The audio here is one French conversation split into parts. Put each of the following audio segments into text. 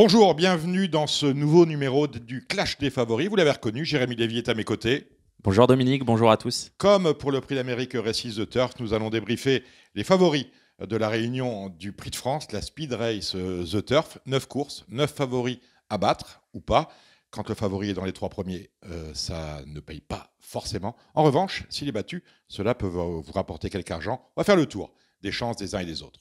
Bonjour, bienvenue dans ce nouveau numéro du Clash des favoris. Vous l'avez reconnu, Jérémy Lévy est à mes côtés. Bonjour Dominique, bonjour à tous. Comme pour le Prix d'Amérique Races The Turf, nous allons débriefer les favoris de la réunion du Prix de France, la Speed Race The Turf. 9 courses, 9 favoris à battre ou pas. Quand le favori est dans les 3 premiers, ça ne paye pas forcément. En revanche, s'il est battu, cela peut vous rapporter quelque argent. On va faire le tour des chances des uns et des autres.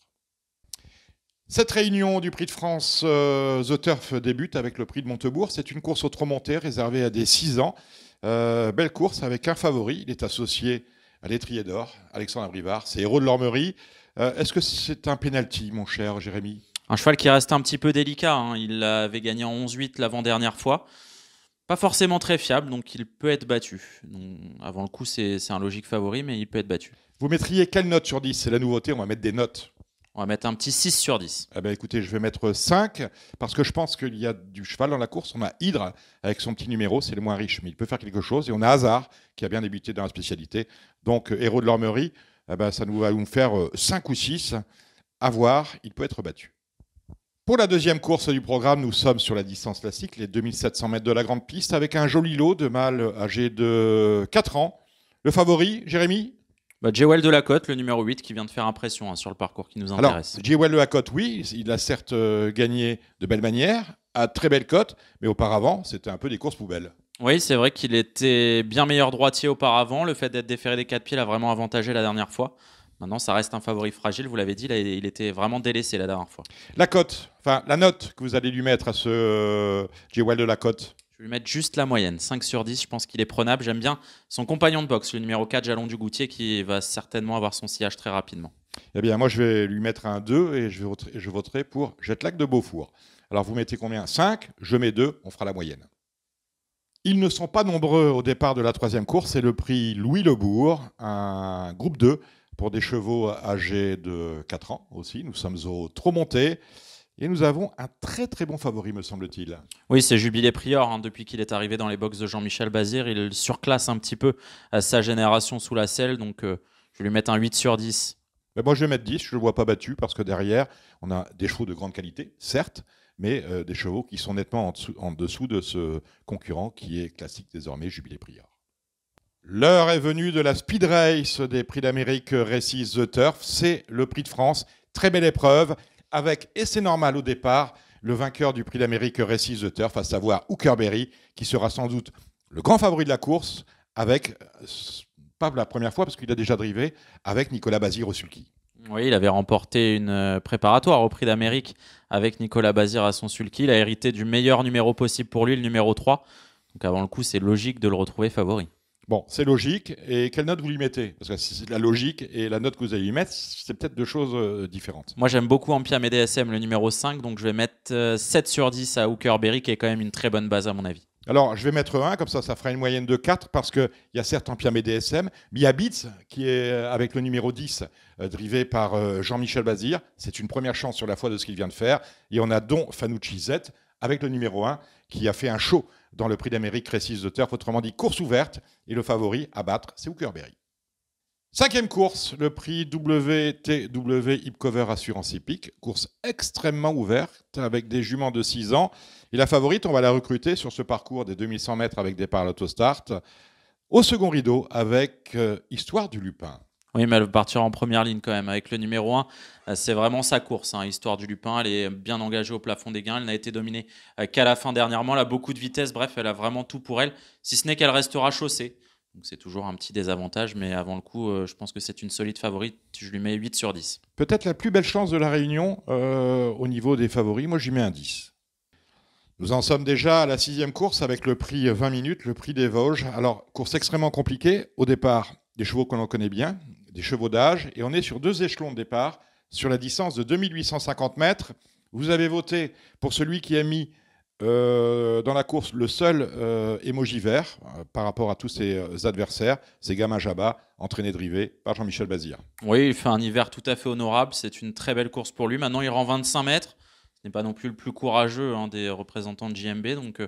Cette réunion du Prix de France The Turf débute avec le Prix de Montebourg. C'est une course au trot monté réservée à des 6 ans. Belle course avec un favori. Il est associé à l'étrier d'or, Alexandre Abrivard. C'est Héros de l'Ormerie. Est-ce que c'est un penalty, mon cher Jérémy? Un cheval qui reste un petit peu délicat, hein. Il avait gagné en 11-8 l'avant-dernière fois. Pas forcément très fiable, donc il peut être battu. Donc, avant le coup, c'est un logique favori, mais il peut être battu. Vous mettriez quelle note sur 10? C'est la nouveauté, on va mettre des notes. On va mettre un petit 6 sur 10. Eh ben, écoutez, je vais mettre 5 parce que je pense qu'il y a du cheval dans la course. On a Hydre avec son petit numéro, c'est le moins riche, mais il peut faire quelque chose. Et on a Hazard qui a bien débuté dans la spécialité. Donc, Héros de l'Ormerie, eh ben, ça va nous faire 5 ou 6. À voir, il peut être battu. Pour la deuxième course du programme, nous sommes sur la distance classique, les 2700 mètres de la grande piste, avec un joli lot de mâles âgés de 4 ans. Le favori, Jérémy? Jewel de la Côte, le numéro 8, qui vient de faire impression sur le parcours qui nous intéresse. Alors, Jewel de la Côte, oui, il a certes gagné de belle manière, à très belle cote, mais auparavant, c'était un peu des courses poubelles. Oui, c'est vrai qu'il était bien meilleur droitier auparavant. Le fait d'être déféré des 4 pieds l'a vraiment avantagé la dernière fois. Maintenant, ça reste un favori fragile. Vous l'avez dit, là, il était vraiment délaissé la dernière fois. La cote, enfin la note que vous allez lui mettre à ce Jewel de la Côte? Je vais lui mettre juste la moyenne, 5 sur 10, je pense qu'il est prenable. J'aime bien son compagnon de boxe, le numéro 4, Jalon du Goutier, qui va certainement avoir son sillage très rapidement. Eh bien, moi, je vais lui mettre un 2 et je voterai pour Jetlag de Beaufour. Alors, vous mettez combien? 5, je mets 2, on fera la moyenne. Ils ne sont pas nombreux au départ de la troisième course, c'est le prix Louis Lebourg, un groupe 2 pour des chevaux âgés de 4 ans aussi. Nous sommes au trot monté. Et nous avons un très très bon favori, me semble-t-il. Oui, c'est Jubilé Prior. Hein, depuis qu'il est arrivé dans les box de Jean-Michel Bazir, il surclasse un petit peu sa génération sous la selle. Donc, je vais lui mettre un 8 sur 10. Mais moi, je vais mettre 10. Je ne le vois pas battu parce que derrière, on a des chevaux de grande qualité, certes, mais des chevaux qui sont nettement en dessous de ce concurrent qui est classique désormais, Jubilé Prior. L'heure est venue de la Speed Race des Prix d'Amérique Races The Turf. C'est le Prix de France. Très belle épreuve. Avec, et c'est normal au départ, le vainqueur du Prix d'Amérique Races The Turf, à savoir Hookerberry, qui sera sans doute le grand favori de la course, avec, pas la première fois, parce qu'il a déjà drivé, avec Nicolas Bazir au sulky. Oui, il avait remporté une préparatoire au Prix d'Amérique avec Nicolas Bazir à son sulky. Il a hérité du meilleur numéro possible pour lui, le numéro 3. Donc avant le coup, c'est logique de le retrouver favori. Bon, c'est logique. Et quelle note vous lui mettez? Parce que c'est la logique et la note que vous allez lui mettre, c'est peut-être deux choses différentes. Moi, j'aime beaucoup Ampiam et DSM, le numéro 5. Donc je vais mettre 7 sur 10 à Hookerberry, qui est quand même une très bonne base à mon avis. Alors, je vais mettre 1, comme ça fera une moyenne de 4, parce qu'il y a certes Ampiam et DSM, mais il y a Beats, qui est avec le numéro 10, drivé par Jean-Michel Bazir. C'est une première chance sur la foi de ce qu'il vient de faire. Et on a Don Fanucci Z, avec le numéro 1, qui a fait un show dans le Prix d'Amérique Races The Turf, autrement dit course ouverte, et le favori à battre, c'est Hookerberry. Cinquième course, le prix WTW Hipcover Assurance Hippique, course extrêmement ouverte avec des juments de 6 ans. Et la favorite, on va la recruter sur ce parcours des 2100 mètres avec départ à l'autostart, au second rideau avec Histoire du Lupin. Oui, mais elle va partir en première ligne quand même. Avec le numéro 1, c'est vraiment sa course. Hein. Histoire du Lupin, elle est bien engagée au plafond des gains. Elle n'a été dominée qu'à la fin dernièrement. Elle a beaucoup de vitesse. Bref, elle a vraiment tout pour elle. Si ce n'est qu'elle restera chaussée. Donc c'est toujours un petit désavantage. Mais avant le coup, je pense que c'est une solide favorite. Je lui mets 8 sur 10. Peut-être la plus belle chance de la Réunion au niveau des favoris. Moi, j'y mets un 10. Nous en sommes déjà à la 6e course avec le prix 20 minutes, le prix des Vosges. Alors, course extrêmement compliquée. Au départ, des chevaux qu'on en connaît bien, des chevaux d'âge. Et on est sur 2 échelons de départ, sur la distance de 2850 mètres. Vous avez voté pour celui qui a mis dans la course le seul émoji vert par rapport à tous ses adversaires. C'est Gamin Jabba, entraîné drivé par Jean-Michel Bazir. Oui, il fait un hiver tout à fait honorable. C'est une très belle course pour lui. Maintenant, il rend 25 mètres. Ce n'est pas non plus le plus courageux des représentants de JMB. Donc,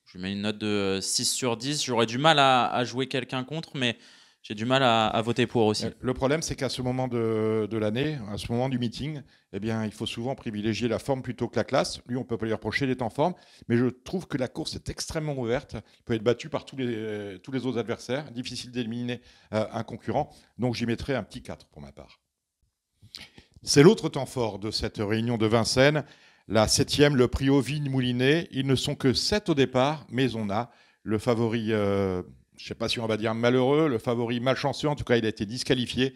je lui mets une note de 6 sur 10. J'aurais du mal à jouer quelqu'un contre, mais j'ai du mal à voter pour aussi. Le problème, c'est qu'à ce moment de l'année, à ce moment du meeting, eh bien, il faut souvent privilégier la forme plutôt que la classe. Lui, on ne peut pas lui reprocher d'être en forme, mais je trouve que la course est extrêmement ouverte. Il peut être battu par tous les autres adversaires. Difficile d'éliminer un concurrent. Donc, j'y mettrai un petit 4 pour ma part. C'est l'autre temps fort de cette réunion de Vincennes. La 7e, le prix Ovigne-Moulinet. Ils ne sont que 7 au départ, mais on a le favori, je ne sais pas si on va dire malheureux, le favori malchanceux. En tout cas, il a été disqualifié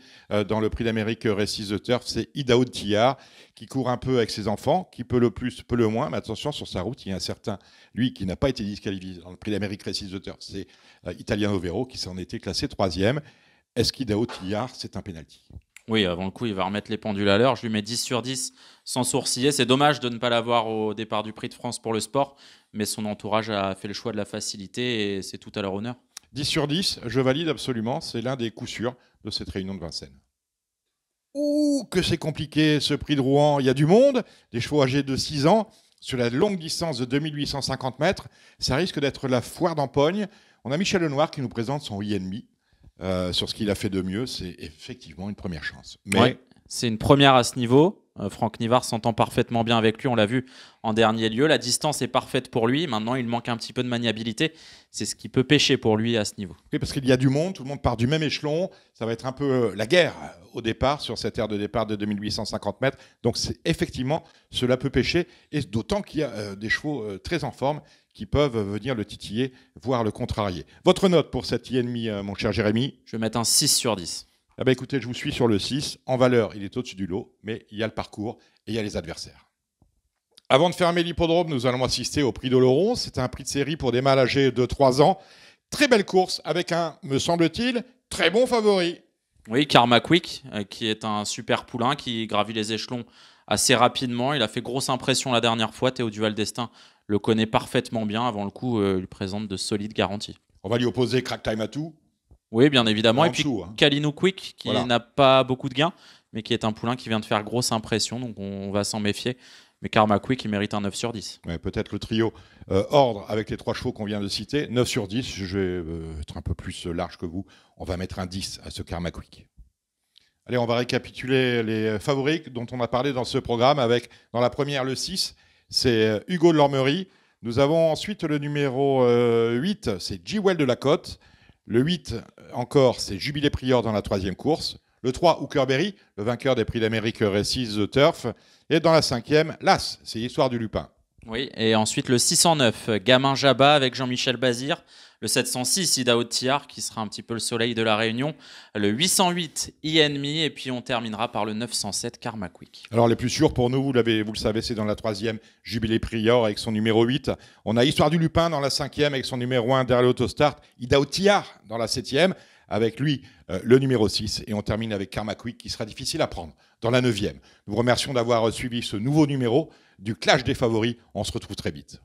dans le prix d'Amérique Races the Turf. C'est Idaho Tillard qui court un peu avec ses enfants, qui peut le plus, peut le moins. Mais attention, sur sa route, il y a un certain, lui, qui n'a pas été disqualifié dans le prix d'Amérique Races the Turf. C'est Italiano Vero qui s'en était classé 3e. Est-ce qu'Idaho Tillard, c'est un pénalty? Oui, avant le coup, il va remettre les pendules à l'heure. Je lui mets 10 sur 10 sans sourciller. C'est dommage de ne pas l'avoir au départ du Prix de France pour le sport, mais son entourage a fait le choix de la facilité et c'est tout à leur honneur. 10 sur 10, je valide absolument. C'est l'un des coups sûrs de cette réunion de Vincennes. Ouh, que c'est compliqué ce prix de Rouen. Il y a du monde, des chevaux âgés de 6 ans. Sur la longue distance de 2850 mètres, ça risque d'être la foire d'empogne. On a Michel Lenoir qui nous présente son INMI. Sur ce qu'il a fait de mieux, c'est effectivement une première chance. Mais ouais, c'est une première à ce niveau. Franck Nivard s'entend parfaitement bien avec lui, on l'a vu en dernier lieu. La distance est parfaite pour lui. Maintenant, il manque un petit peu de maniabilité. C'est ce qui peut pêcher pour lui à ce niveau. Oui, parce qu'il y a du monde, tout le monde part du même échelon. Ça va être un peu la guerre au départ, sur cette aire de départ de 2850 mètres. Donc, effectivement, cela peut pêcher. Et d'autant qu'il y a des chevaux très en forme qui peuvent venir le titiller, voire le contrarier. Votre note pour cet INMI, mon cher Jérémy? Je vais mettre un 6 sur 10. Ah bah écoutez, je vous suis sur le 6. En valeur, il est au-dessus du lot, mais il y a le parcours et il y a les adversaires. Avant de fermer l'hippodrome, nous allons assister au prix d'Oloron. C'est un prix de série pour des mâles âgés de 3 ans. Très belle course avec un, me semble-t-il, très bon favori. Oui, Karma Quick, qui est un super poulain qui gravit les échelons assez rapidement. Il a fait grosse impression la dernière fois. Théo Duval d'Estaing le connaît parfaitement bien. Avant le coup, il présente de solides garanties. On va lui opposer Crack Time Atou. Oui, bien évidemment. Et puis hein. Kalino Quick, qui n'a pas beaucoup de gains, mais qui est un poulain qui vient de faire grosse impression. Donc on va s'en méfier. Mais Karma Quick, il mérite un 9 sur 10. Ouais, peut-être le trio ordre avec les 3 chevaux qu'on vient de citer. 9 sur 10, je vais être un peu plus large que vous. On va mettre un 10 à ce Karma Quick. Allez, on va récapituler les favoris dont on a parlé dans ce programme. Avec, dans la première, le 6, c'est Hugo de l'Ormerie. Nous avons ensuite le numéro 8, c'est G-Well de la Côte. Le 8, encore, c'est Jubilé Prior dans la 3e course. Le 3, Hookerberry, le vainqueur des prix d'Amérique Races the Turf. Et dans la 5e, l'As, c'est Histoire du Lupin. Oui, et ensuite le 609, Gamin Jabba avec Jean-Michel Bazir. Le 706, Idaho Tillard, qui sera un petit peu le soleil de la Réunion. Le 808, INMI. Et puis on terminera par le 907, Karma Quick. Alors les plus sûrs pour nous, vous le savez, c'est dans la 3e, Jubilé Prior avec son numéro 8. On a Histoire du Lupin dans la 5e avec son numéro 1, derrière l'autostart. Idaho Tillard dans la 7e avec lui le numéro 6. Et on termine avec Karma Quick qui sera difficile à prendre dans la 9e. Nous vous remercions d'avoir suivi ce nouveau numéro du Clash des favoris. On se retrouve très vite.